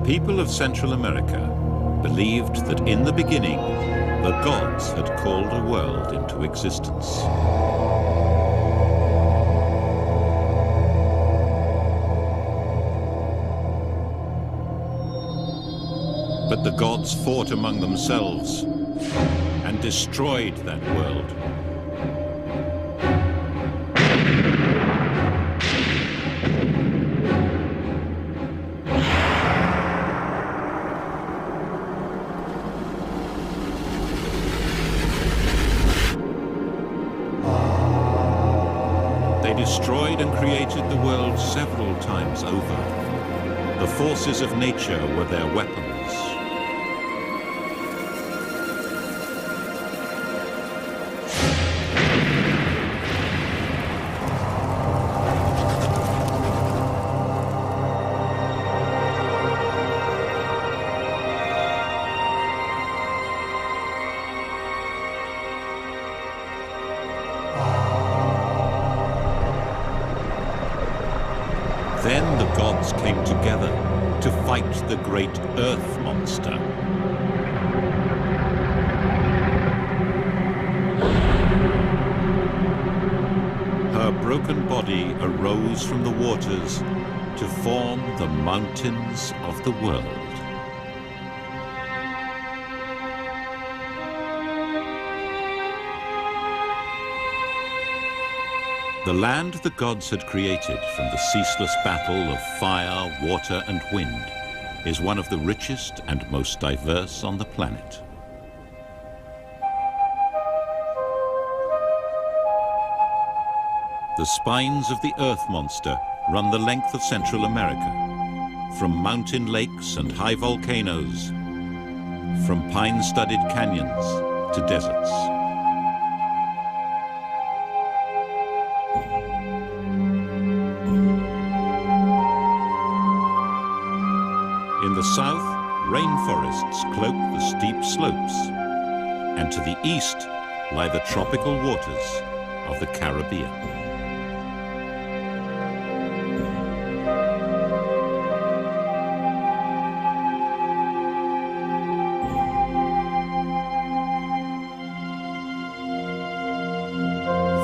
people of Central America believed that in the beginning, the gods had called a world into existence. But the gods fought among themselves and destroyed that world. They destroyed and created the world several times over. The forces of nature were their weapons. Then the gods came together to fight the great earth monster. Her broken body arose from the waters to form the mountains of the world. The land the gods had created from the ceaseless battle of fire, water, and wind is one of the richest and most diverse on the planet. The spines of the earth monster run the length of Central America, from mountain lakes and high volcanoes, from pine-studded canyons to deserts. In the south, rainforests cloak the steep slopes, and to the east lie the tropical waters of the Caribbean.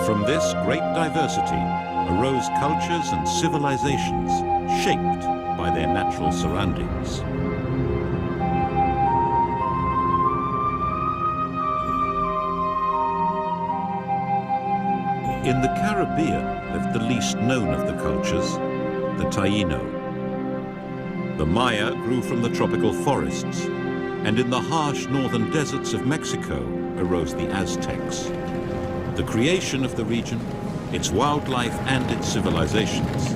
From this great diversity arose cultures and civilizations shaped by their natural surroundings. In the Caribbean lived the least known of the cultures, the Taíno. The Maya grew from the tropical forests, and in the harsh northern deserts of Mexico arose the Aztecs. The creation of the region, its wildlife and its civilizations,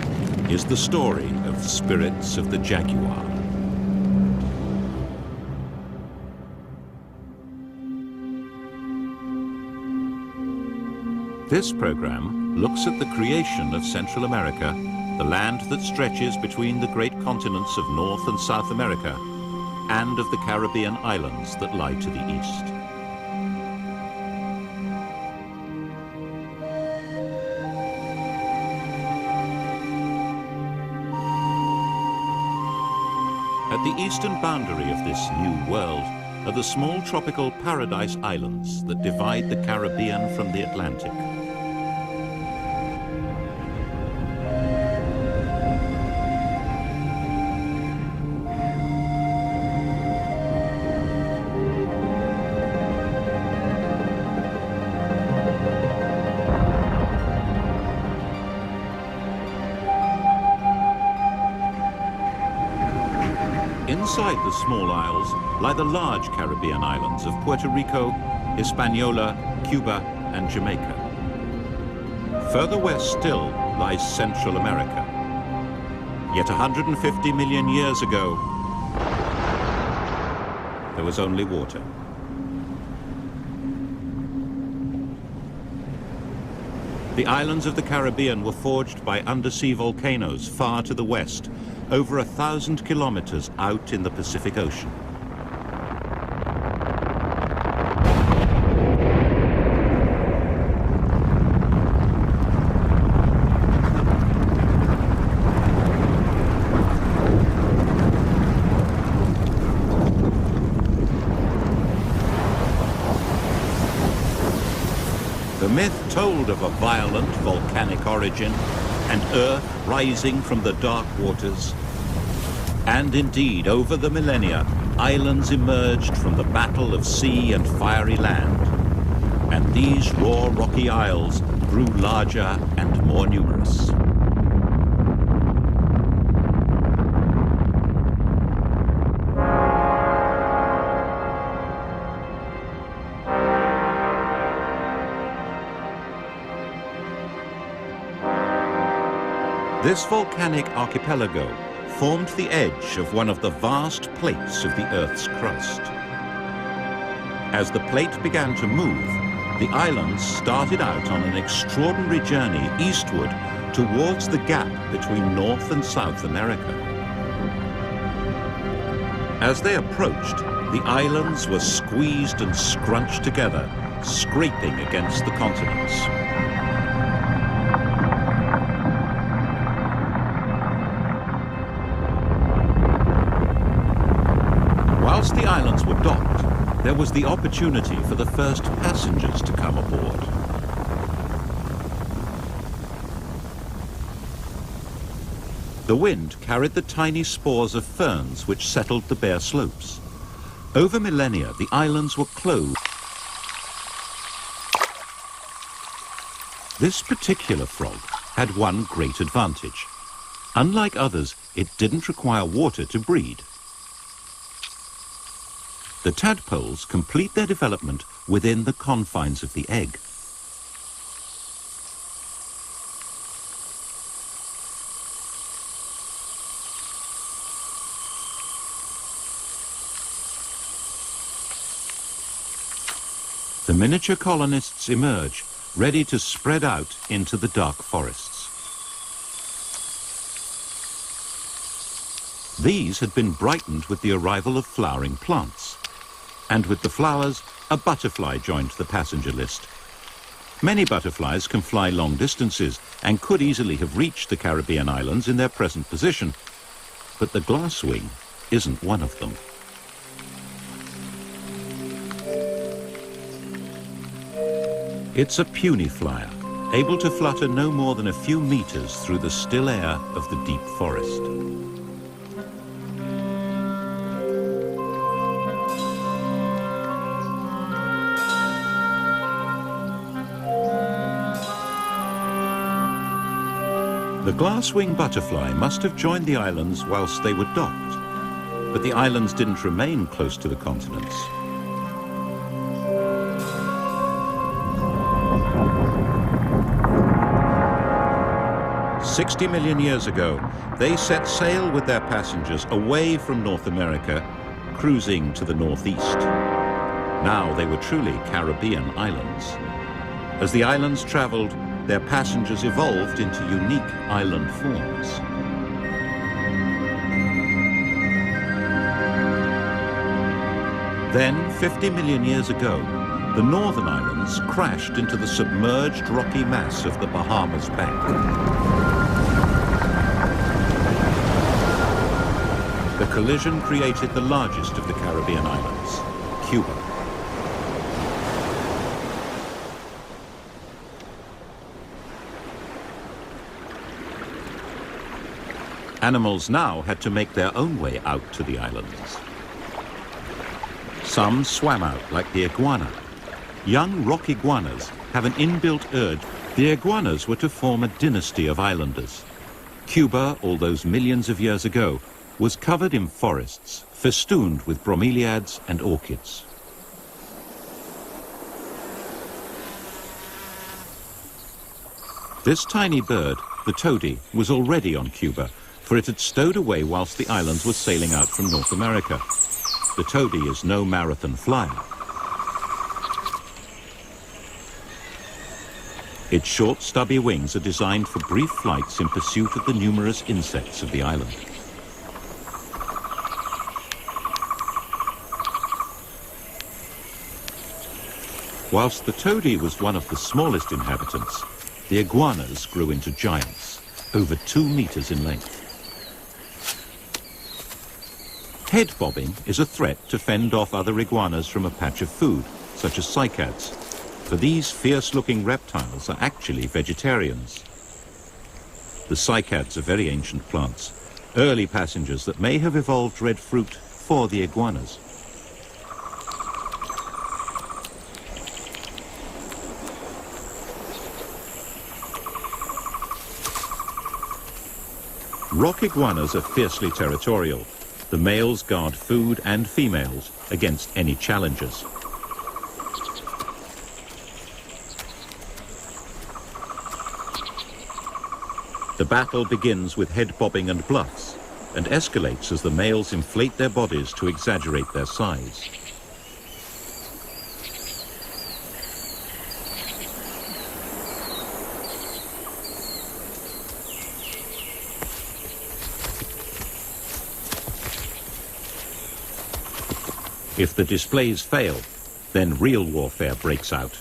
is the story of spirits of the Jaguar. This program looks at the creation of Central America, the land that stretches between the great continents of North and South America, and of the Caribbean islands that lie to the east. At the eastern boundary of this new world are the small tropical paradise islands that divide the Caribbean from the Atlantic. Inside the small isles lie the large Caribbean islands of Puerto Rico, Hispaniola, Cuba, and Jamaica. Further west still lies Central America. Yet 150 million years ago, there was only water. The islands of the Caribbean were forged by undersea volcanoes far to the west, over 1,000 kilometers out in the Pacific Ocean. myth told of a violent volcanic origin and Earth rising from the dark waters. And indeed, over the millennia, islands emerged from the battle of sea and fiery land. And these raw rocky isles grew larger and more numerous. This volcanic archipelago formed the edge of one of the vast plates of the Earth's crust. As the plate began to move, the islands started out on an extraordinary journey eastward towards the gap between North and South America. As they approached, the islands were squeezed and scrunched together, scraping against the continents. Whilst the islands were docked, there was the opportunity for the first passengers to come aboard. The wind carried the tiny spores of ferns which settled the bare slopes. Over millennia, the islands were clothed. This particular frog had one great advantage. Unlike others, it didn't require water to breed. The tadpoles complete their development within the confines of the egg. The miniature colonists emerge, ready to spread out into the dark forests. These had been brightened with the arrival of flowering plants. And with the flowers, a butterfly joined the passenger list. Many butterflies can fly long distances and could easily have reached the Caribbean islands in their present position, but the glasswing isn't one of them. It's a puny flyer, able to flutter no more than a few meters through the still air of the deep forest. The glasswing butterfly must have joined the islands whilst they were docked, but the islands didn't remain close to the continents. "60 million years ago, they set sail with their passengers away from North America, cruising to the northeast. Now they were truly Caribbean islands. As the islands traveled, their passengers evolved into unique island forms. Then, 50 million years ago, the northern islands crashed into the submerged rocky mass of the Bahamas Bank. The collision created the largest of the Caribbean islands, Cuba. Animals now had to make their own way out to the islands. Some swam out like the iguana. Young rock iguanas have an inbuilt urge. The iguanas were to form a dynasty of islanders. Cuba, all those millions of years ago, was covered in forests, festooned with bromeliads and orchids. This tiny bird, the toady, was already on Cuba, for it had stowed away whilst the islands were sailing out from North America. The toady is no marathon flyer. Its short, stubby wings are designed for brief flights in pursuit of the numerous insects of the island. Whilst the toady was one of the smallest inhabitants, the iguanas grew into giants, over 2 meters in length. Head bobbing is a threat to fend off other iguanas from a patch of food, such as cycads. for these fierce-looking reptiles are actually vegetarians. The cycads are very ancient plants, early passengers that may have evolved red fruit for the iguanas. Rock iguanas are fiercely territorial. The males guard food and females against any challengers. The battle begins with head bobbing and bluffs, and escalates as the males inflate their bodies to exaggerate their size. If the displays fail, then real warfare breaks out.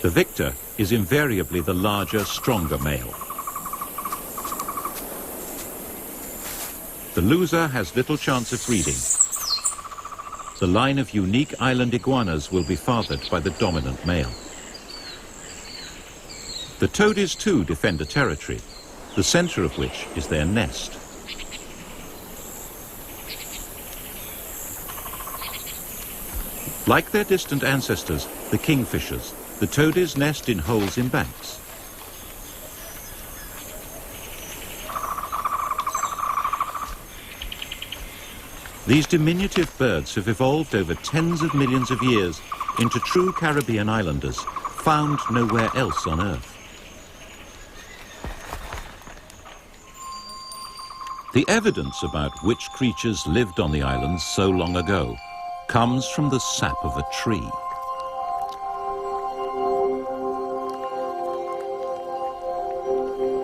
The victor is invariably the larger, stronger male. The loser has little chance of breeding. The line of unique island iguanas will be fathered by the dominant male. The toadies too defend a territory, the center of which is their nest. Like their distant ancestors, the kingfishers, the toadies nest in holes in banks. These diminutive birds have evolved over tens of millions of years into true Caribbean islanders, found nowhere else on Earth. The evidence about which creatures lived on the islands so long ago comes from the sap of a tree.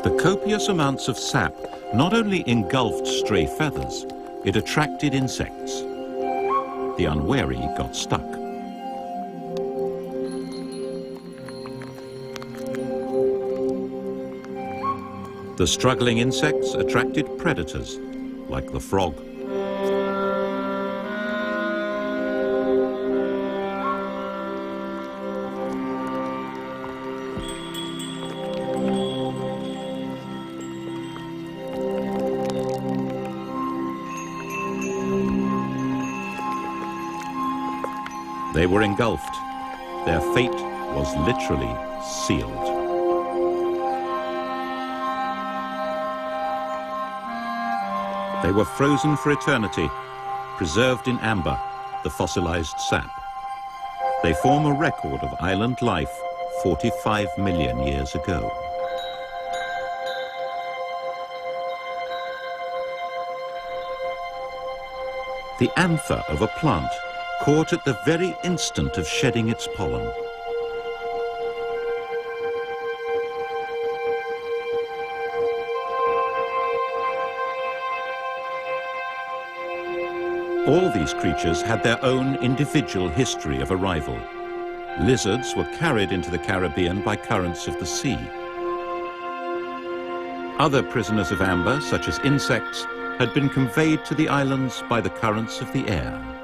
The copious amounts of sap not only engulfed stray feathers, it attracted insects. The unwary got stuck. The struggling insects attracted predators, like the frog. They were engulfed. Their fate was literally sealed. They were frozen for eternity, preserved in amber, the fossilized sap. They form a record of island life 45 million years ago. The anther of a plant caught at the very instant of shedding its pollen. All these creatures had their own individual history of arrival. Lizards were carried into the Caribbean by currents of the sea. Other prisoners of amber, such as insects, had been conveyed to the islands by the currents of the air.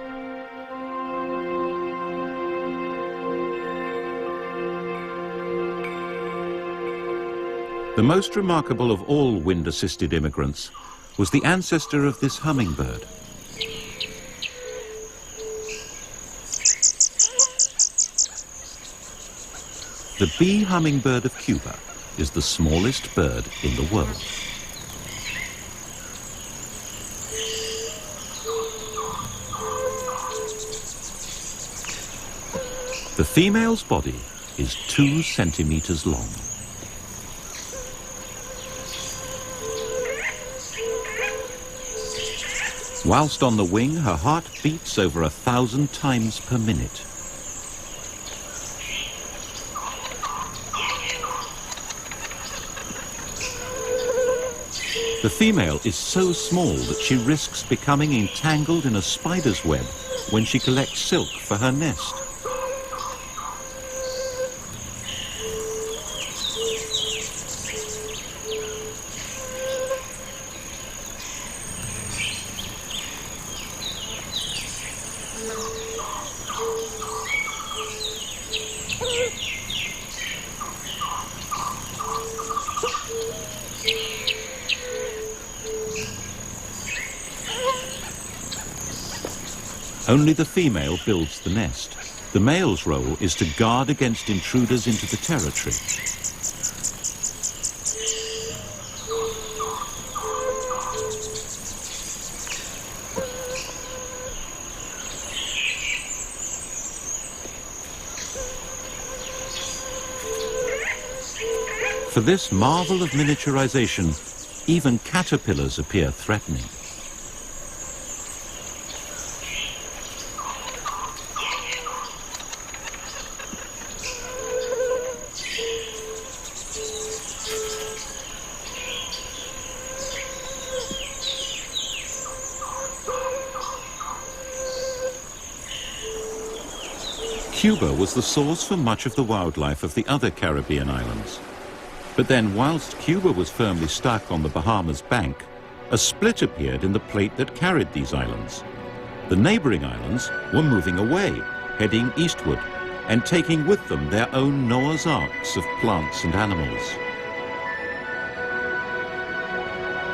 The most remarkable of all wind-assisted immigrants was the ancestor of this hummingbird. The bee hummingbird of Cuba is the smallest bird in the world. The female's body is 2 centimeters long. Whilst on the wing, her heart beats over 1,000 times per minute. The female is so small that she risks becoming entangled in a spider's web when she collects silk for her nest. Only the female builds the nest. The male's role is to guard against intruders into the territory. For this marvel of miniaturization, even caterpillars appear threatening. Cuba was the source for much of the wildlife of the other Caribbean islands. But then, whilst Cuba was firmly stuck on the Bahamas bank, a split appeared in the plate that carried these islands. The neighboring islands were moving away, heading eastward, and taking with them their own Noah's Arks of plants and animals.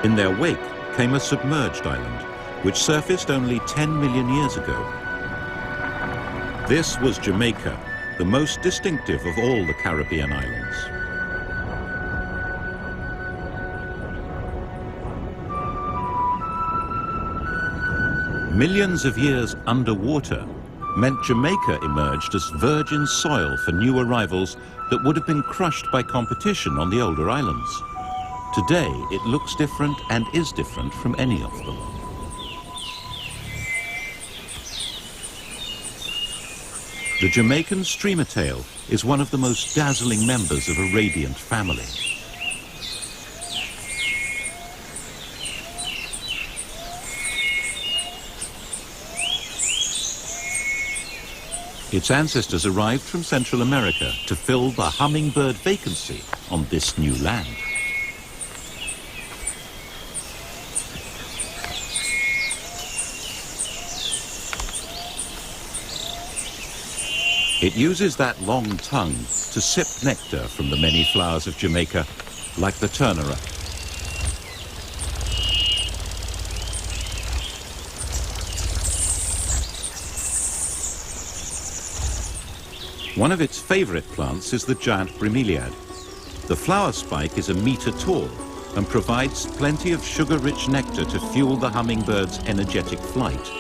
In their wake came a submerged island, which surfaced only 10 million years ago. This was Jamaica, the most distinctive of all the Caribbean islands. Millions of years underwater meant Jamaica emerged as virgin soil for new arrivals that would have been crushed by competition on the older islands. Today, it looks different and is different from any of them. The Jamaican streamer tail is one of the most dazzling members of a radiant family. Its ancestors arrived from Central America to fill the hummingbird vacancy on this new land. It uses that long tongue to sip nectar from the many flowers of Jamaica, like the turnera. One of its favorite plants is the giant bromeliad. The flower spike is a meter tall and provides plenty of sugar-rich nectar to fuel the hummingbird's energetic flight.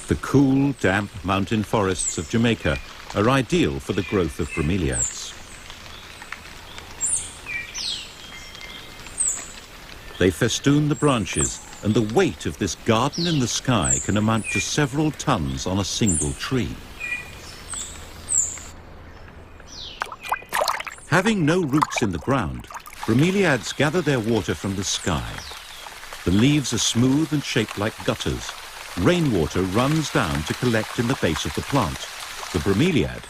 The cool, damp mountain forests of Jamaica are ideal for the growth of bromeliads. They festoon the branches, and the weight of this garden in the sky can amount to several tons on a single tree. Having no roots in the ground, bromeliads gather their water from the sky. The leaves are smooth and shaped like gutters. Rainwater runs down to collect in the base of the plant. The bromeliad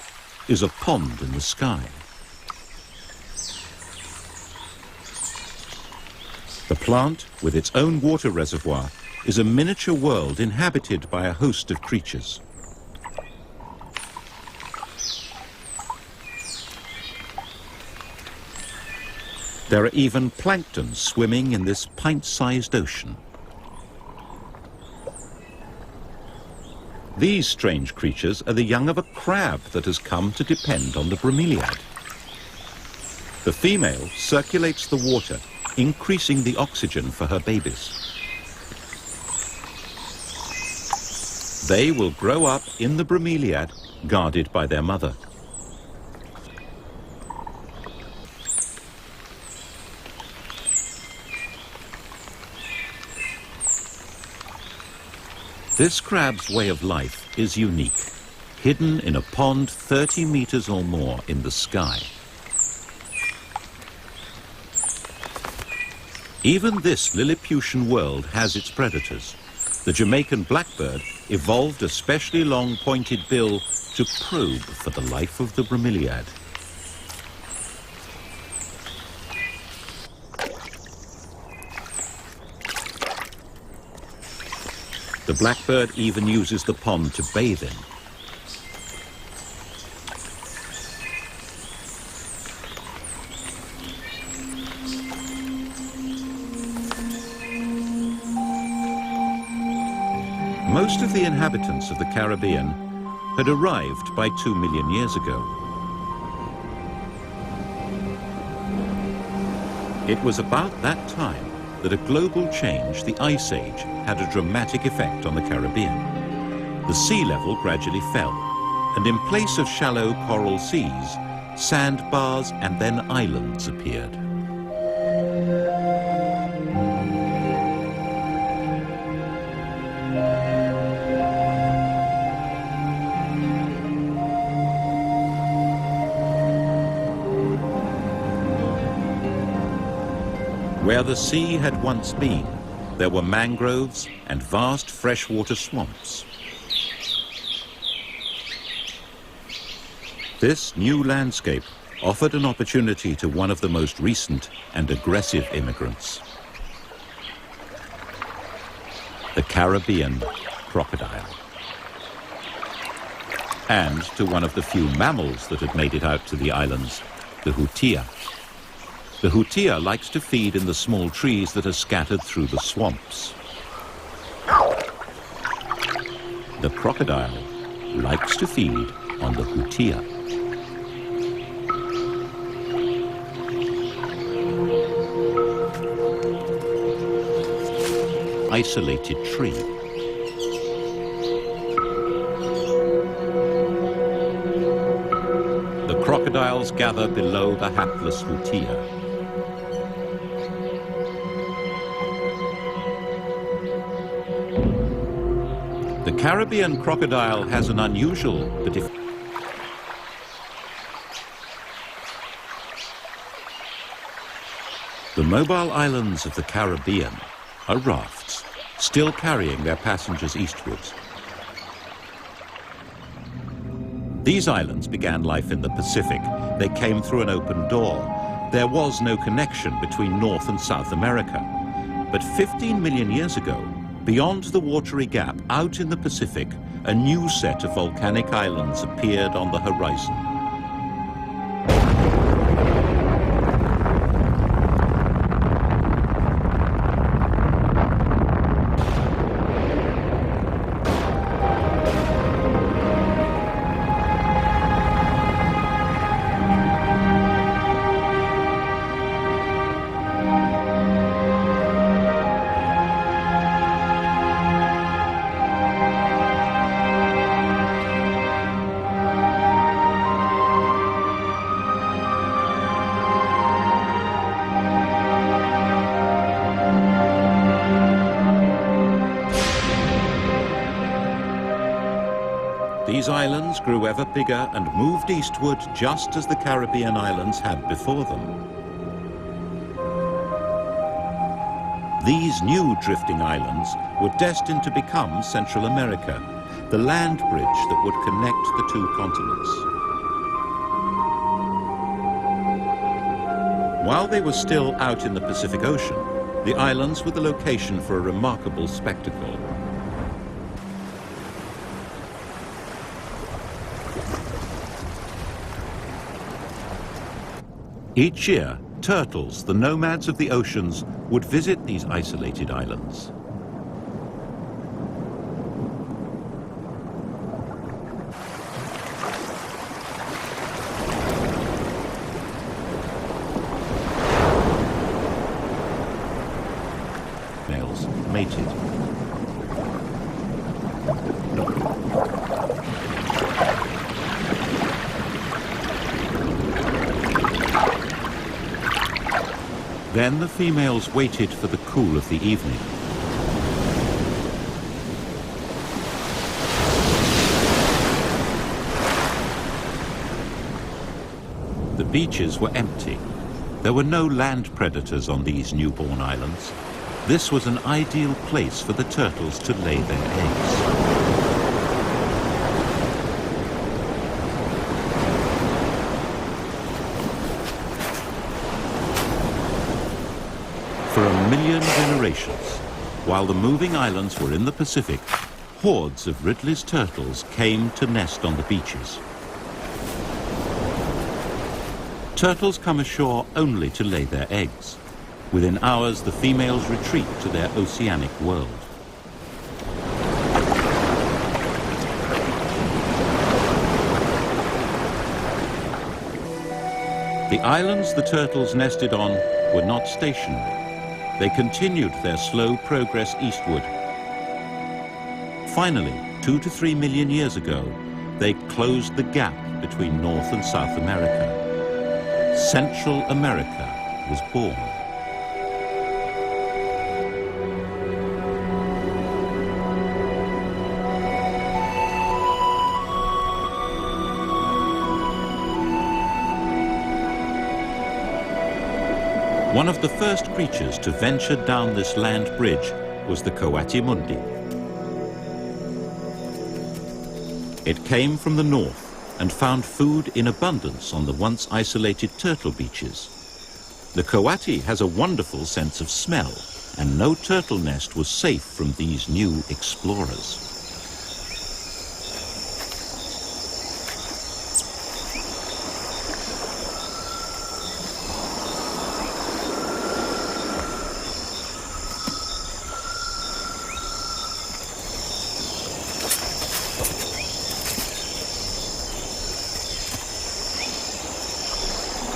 is a pond in the sky. The plant, with its own water reservoir, is a miniature world inhabited by a host of creatures. There are even plankton swimming in this pint-sized ocean. These strange creatures are the young of a crab that has come to depend on the bromeliad. The female circulates the water, increasing the oxygen for her babies. They will grow up in the bromeliad, guarded by their mother. This crab's way of life is unique, hidden in a pond 30 meters or more in the sky. Even this Lilliputian world has its predators. The Jamaican blackbird evolved a specially long pointed bill to probe for the life of the bromeliad. The blackbird even uses the pond to bathe in. Most of the inhabitants of the Caribbean had arrived by 2 million years ago. It was about that time that a global change, the Ice Age, had a dramatic effect on the Caribbean. The sea level gradually fell, and in place of shallow coral seas, sandbars and then islands appeared. Where the sea had once been, there were mangroves and vast freshwater swamps. This new landscape offered an opportunity to one of the most recent and aggressive immigrants: the Caribbean crocodile. And to one of the few mammals that had made it out to the islands, the hutia. The hutia likes to feed in the small trees that are scattered through the swamps. The crocodile likes to feed on the hutia. Isolated tree. The crocodiles gather below the hapless hutia. The Caribbean crocodile has an unusual but The mobile islands of the Caribbean are rafts, still carrying their passengers eastwards. These islands began life in the Pacific. They came through an open door. There was no connection between North and South America. But 15 million years ago, beyond the watery gap, out in the Pacific, a new set of volcanic islands appeared on the horizon. These islands grew ever bigger and moved eastward just as the Caribbean islands had before them. These new drifting islands were destined to become Central America, the land bridge that would connect the two continents. While they were still out in the Pacific Ocean, the islands were the location for a remarkable spectacle. Each year, turtles, the nomads of the oceans, would visit these isolated islands. males mated. Then the females waited for the cool of the evening. The beaches were empty. There were no land predators on these newborn islands. This was an ideal place for the turtles to lay their eggs. For 1,000,000 generations, while the moving islands were in the Pacific, hordes of Ridley's turtles came to nest on the beaches. Turtles come ashore only to lay their eggs. Within hours, the females retreat to their oceanic world. The islands the turtles nested on were not stationary. They continued their slow progress eastward. Finally, 2 to 3 million years ago, they closed the gap between North and South America. Central America was born. One of the first creatures to venture down this land bridge was the Coatimundi. It came from the north and found food in abundance on the once isolated turtle beaches. The coati has a wonderful sense of smell, and no turtle nest was safe from these new explorers.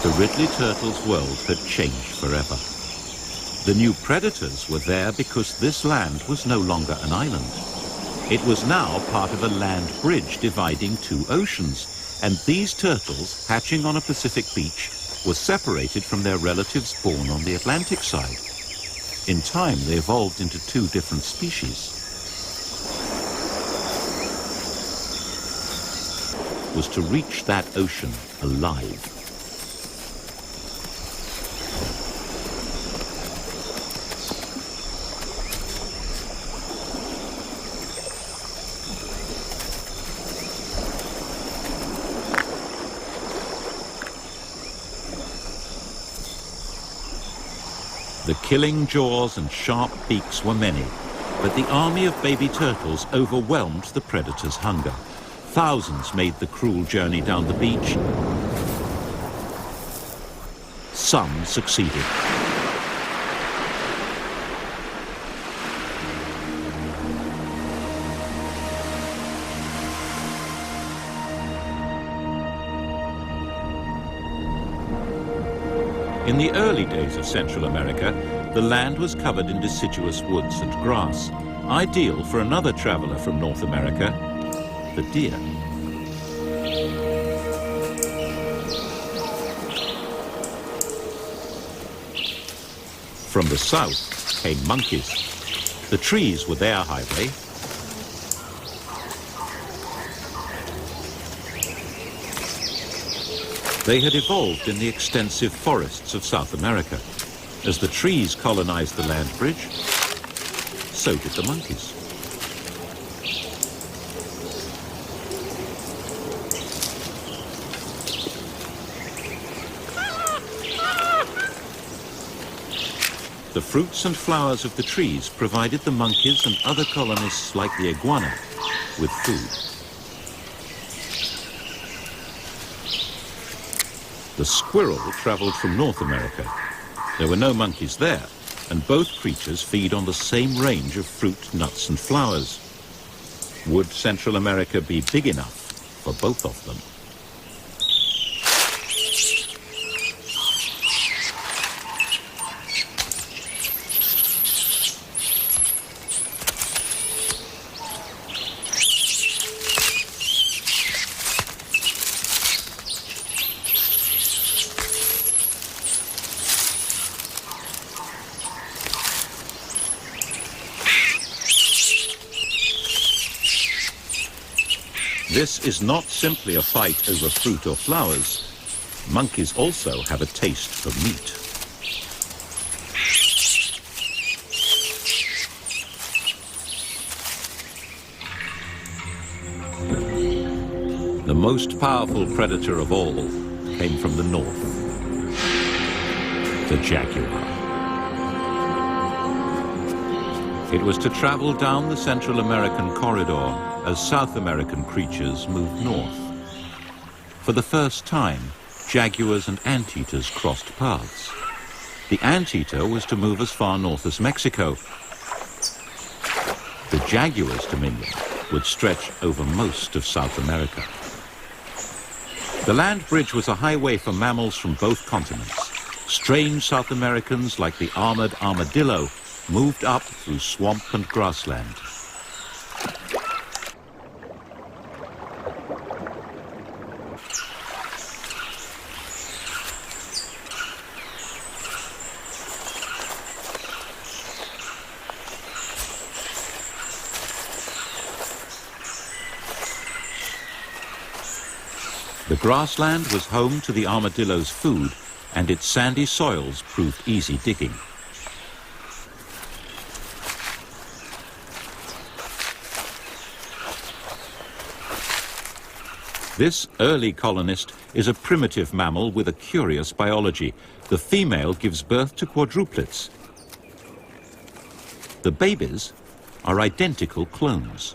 The Ridley turtle's world had changed forever. The new predators were there because this land was no longer an island. It was now part of a land bridge dividing 2 oceans, and these turtles, hatching on a Pacific beach, were separated from their relatives born on the Atlantic side. In time, they evolved into 2 different species. Was to reach that ocean alive. The killing jaws and sharp beaks were many, but the army of baby turtles overwhelmed the predator's hunger. Thousands made the cruel journey down the beach. Some succeeded. In the early days of Central America, the land was covered in deciduous woods and grass, ideal for another traveler from North America, the deer. From the south came monkeys. The trees were their highway. They had evolved in the extensive forests of South America. As the trees colonized the land bridge, so did the monkeys. The fruits and flowers of the trees provided the monkeys and other colonists like the iguana with food. The squirrel traveled from North America. There were no monkeys there, and both creatures feed on the same range of fruit, nuts, and flowers. Would Central America be big enough for both of them? This is not simply a fight over fruit or flowers. Monkeys also have a taste for meat. The most powerful predator of all came from the north, the jaguar. It was to travel down the Central American corridor as South American creatures moved north. For the first time, jaguars and anteaters crossed paths. The anteater was to move as far north as Mexico. The jaguar's dominion would stretch over most of South America. The land bridge was a highway for mammals from both continents. Strange South Americans like the armored armadillo moved up through swamp and grassland. The grassland was home to the armadillo's food, and its sandy soils proved easy digging. This early colonist is a primitive mammal with a curious biology. The female gives birth to quadruplets. The babies are identical clones.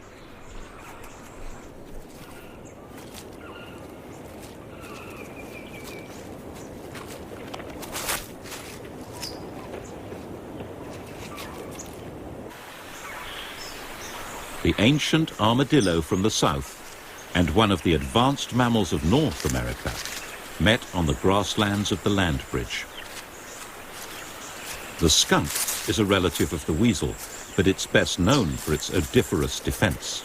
The ancient armadillo from the south and one of the advanced mammals of North America met on the grasslands of the land bridge. The skunk is a relative of the weasel, but it's best known for its odoriferous defense.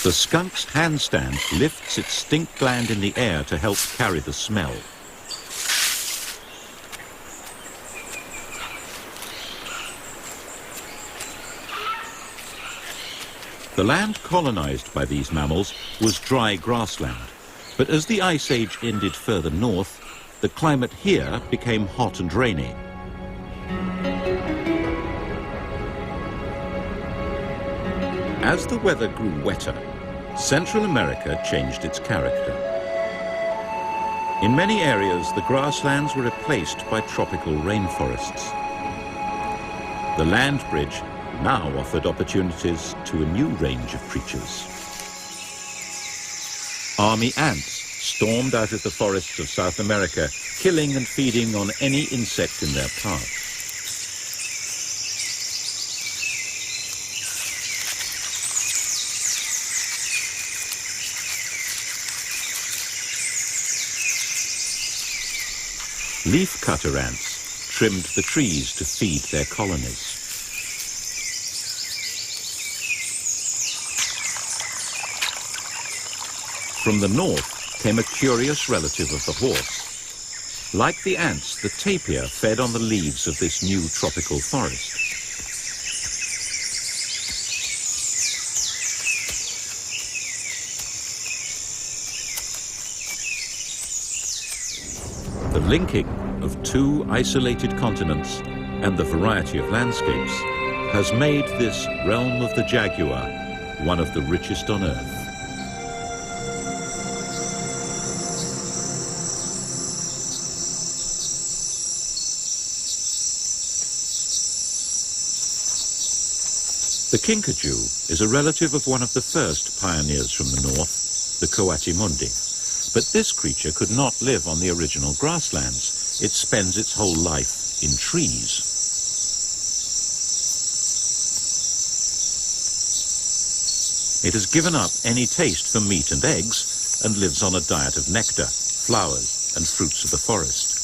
The skunk's handstand lifts its stink gland in the air to help carry the smell. The land colonized by these mammals was dry grassland, but as the Ice Age ended further north, the climate here became hot and rainy. As the weather grew wetter, Central America changed its character. In many areas, the grasslands were replaced by tropical rainforests. The land bridge now offered opportunities to a new range of creatures. Army ants stormed out of the forests of South America, killing and feeding on any insect in their path. Leafcutter ants trimmed the trees to feed their colonies. From the north came a curious relative of the horse. Like the ants, the tapir fed on the leaves of this new tropical forest. The linking of two isolated continents and the variety of landscapes has made this realm of the jaguar one of the richest on Earth. The kinkajou is a relative of one of the first pioneers from the north, the coatimundi. But this creature could not live on the original grasslands. It spends its whole life in trees. It has given up any taste for meat and eggs and lives on a diet of nectar, flowers, and fruits of the forest.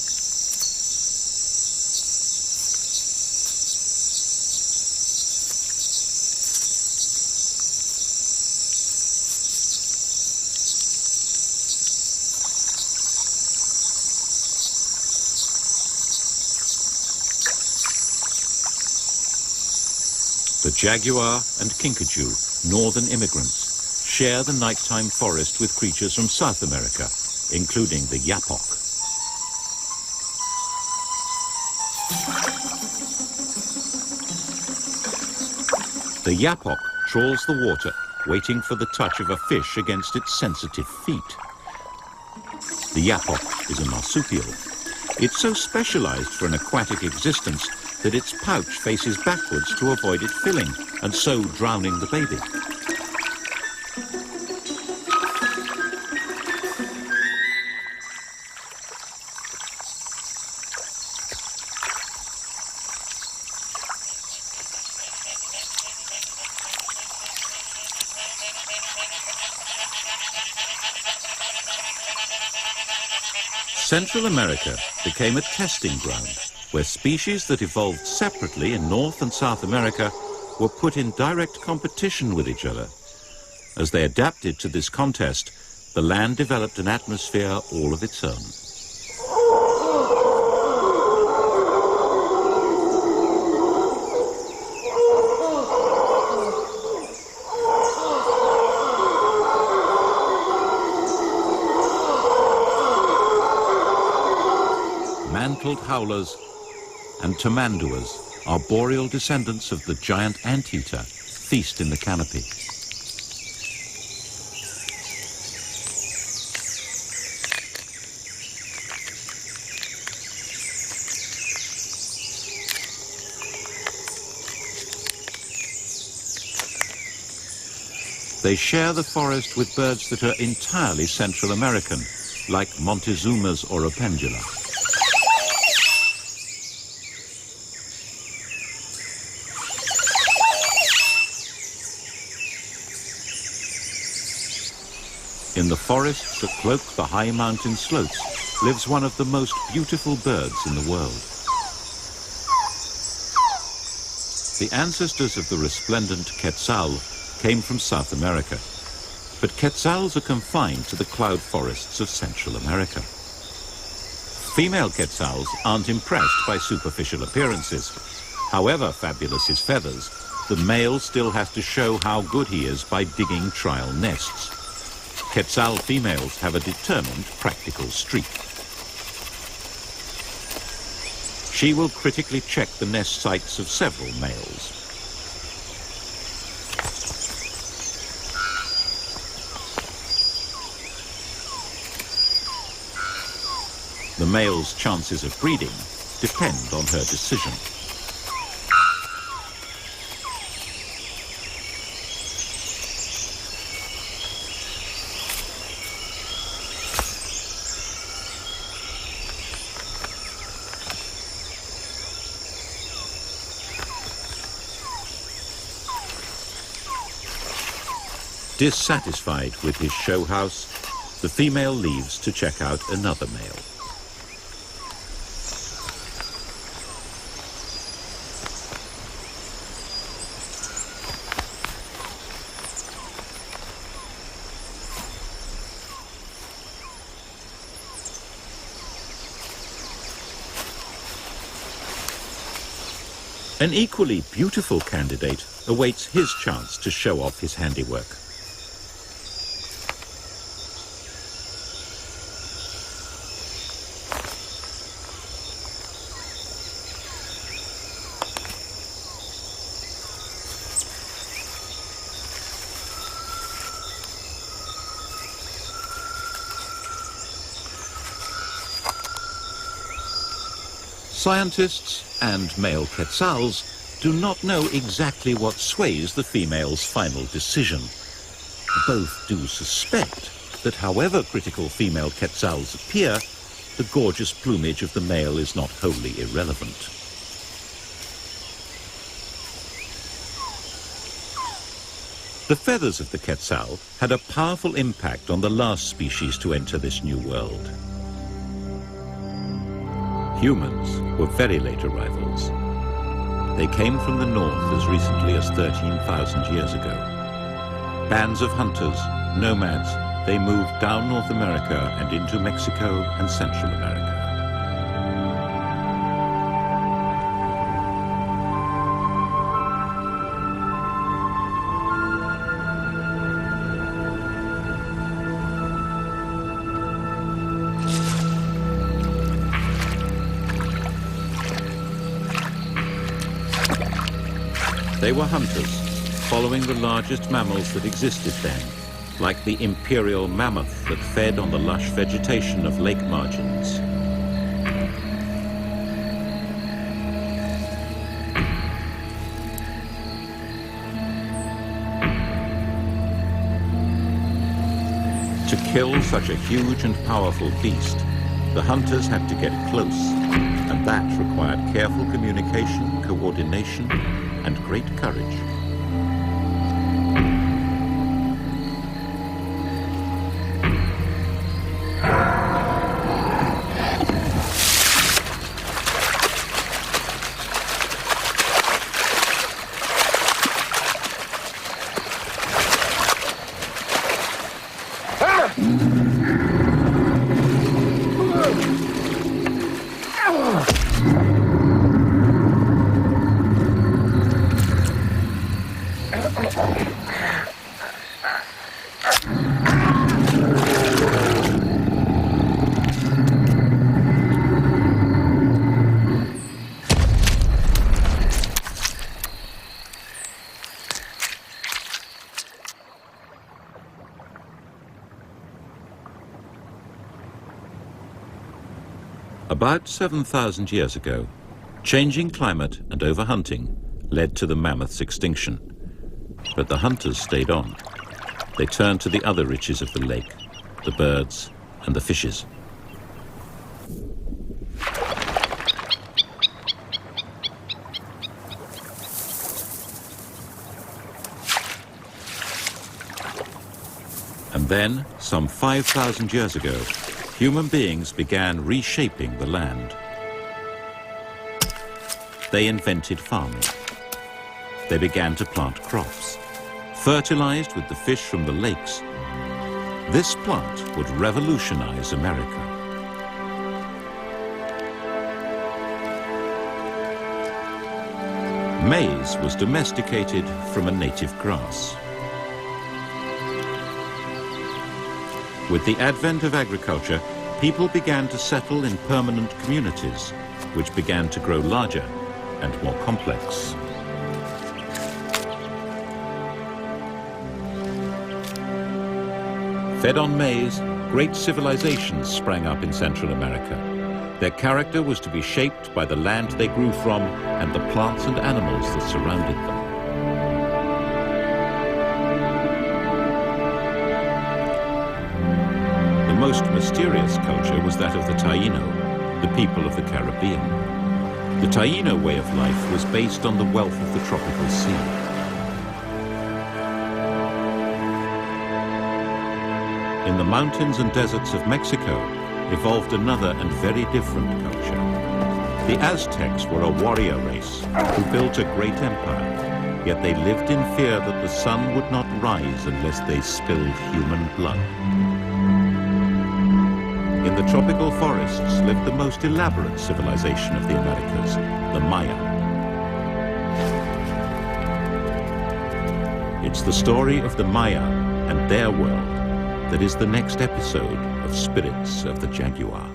The jaguar and kinkajou, northern immigrants, share the nighttime forest with creatures from South America, including the yapok. The yapok trawls the water, waiting for the touch of a fish against its sensitive feet. The yapok is a marsupial. It's so specialized for an aquatic existence that its pouch faces backwards to avoid it filling and so drowning the baby. Central America became a testing ground where species that evolved separately in North and South America were put in direct competition with each other. As they adapted to this contest, the land developed an atmosphere all of its own. Mantled howlers and tamanduas, arboreal descendants of the giant anteater, feast in the canopy. They share the forest with birds that are entirely Central American, like Montezuma's oropendula. In the forests that cloak the high mountain slopes lives one of the most beautiful birds in the world. The ancestors of the resplendent quetzal came from South America, but quetzals are confined to the cloud forests of Central America. Female quetzals aren't impressed by superficial appearances. However fabulous his feathers, the male still has to show how good he is by digging trial nests. Quetzal females have a determined, practical streak. She will critically check the nest sites of several males. The male's chances of breeding depend on her decision. Dissatisfied with his show house, the female leaves to check out another male. An equally beautiful candidate awaits his chance to show off his handiwork. Scientists and male quetzals do not know exactly what sways the female's final decision. Both do suspect that however critical female quetzals appear, the gorgeous plumage of the male is not wholly irrelevant. The feathers of the quetzal had a powerful impact on the last species to enter this new world. Humans were very late arrivals. They came from the north as recently as 13,000 years ago. Bands of hunters, nomads, they moved down North America and into Mexico and Central America. They were hunters, following the largest mammals that existed then, like the imperial mammoth that fed on the lush vegetation of lake margins. To kill such a huge and powerful beast, the hunters had to get close, and that required careful communication, coordination, and great courage. About 7,000 years ago, changing climate and overhunting led to the mammoth's extinction. But the hunters stayed on. They turned to the other riches of the lake, the birds and the fishes. And then, some 5,000 years ago, human beings began reshaping the land. They invented farming. They began to plant crops, fertilized with the fish from the lakes. This plant would revolutionize America. Maize was domesticated from a native grass. With the advent of agriculture, people began to settle in permanent communities, which began to grow larger and more complex. Fed on maize, great civilizations sprang up in Central America. Their character was to be shaped by the land they grew from and the plants and animals that surrounded them. The most mysterious culture was that of the Taíno, the people of the Caribbean. The Taíno way of life was based on the wealth of the tropical sea. In the mountains and deserts of Mexico evolved another and very different culture. The Aztecs were a warrior race who built a great empire, yet they lived in fear that the sun would not rise unless they spilled human blood. In the tropical forests lived the most elaborate civilization of the Americas, the Maya. It's the story of the Maya and their world that is the next episode of Spirits of the Jaguar.